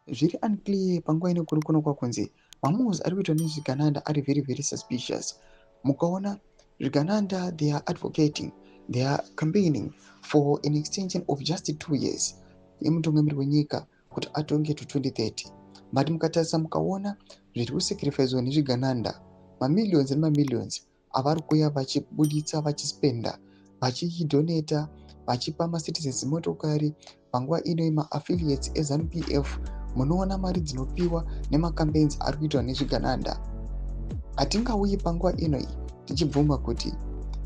zviri unclear panguva ino kuri kuno kwakunzi mamoves ari kuitwa nezvigananda ari very very suspicious. Mukaona zvigananda they are advocating, they are campaigning for an extension of just 2 years yemutungamiri wenyika kuti atonge to 2030. But mukatarisa mukaona zviri kusacrificewa nezvigananda mamillions nemamillions avari kuuya vachibuditsa vachispenda vachidonata vachipa macitizens motokari panguva ino maaffiliates eZANU-PF. Munoona mari dzinopiwa nemacampaigns ari kuitwa nezvigananda. Hatingauyi panguva ino iyi tichibvuma kuti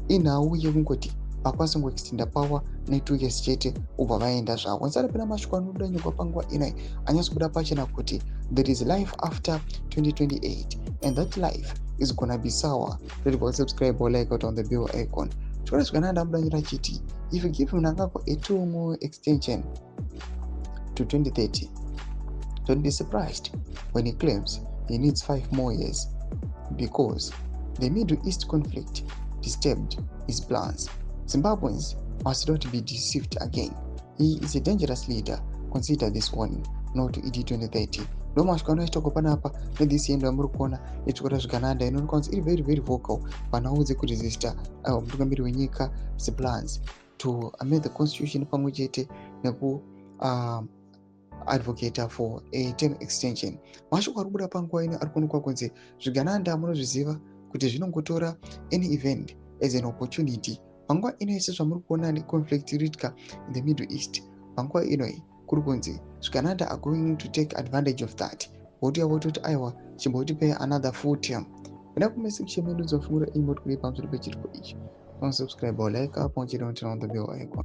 inhau yekungoti pakwanisa kungoextenda power ne2 years chete ubva vaenda zvavo. Nsara pena mashoko anobuda nyangwa panguva ino iyi anyatsobuda pachena kuti there is life after 2028 and that life is gonna be sour. Don't subscribe or like out on the bell icon. Chikora zvigananda mudanyira chiti if you give Mnangagwa a 2 more extension to 2030, don't be surprised when he claims he needs 5 more years because the Middle East conflict disturbed his plans. Zimbabweans must not be deceived again. He is a dangerous leader. Consider this warning. No to ED 2030. No mashoko anoitwa panapa nedhisi yendo yamuri kuona yechikora zvigananda inoonekwa iri very very vocal panhau dzekuresista mutungamiri wenyika plans to amend the constitution pamwe chete neku advocate for a term extension. Mashoko ari kubuda panguva ino ari kuonekwa kunzi zvigananda munozviziva kuti zvinongotora any event as an opportunity. Panguva ino yese zvamuri kuona neconflict iriitika in the Middle East, panguva ino kuri kunzi zvigananda are going to take advantage of that. Votuya vototi aiwa chimbotipe another full term. Enda kumesection medu dzofungura imoti kudai pamusoro pechiriko ichi. Don't subscribe or like up on the bell icon.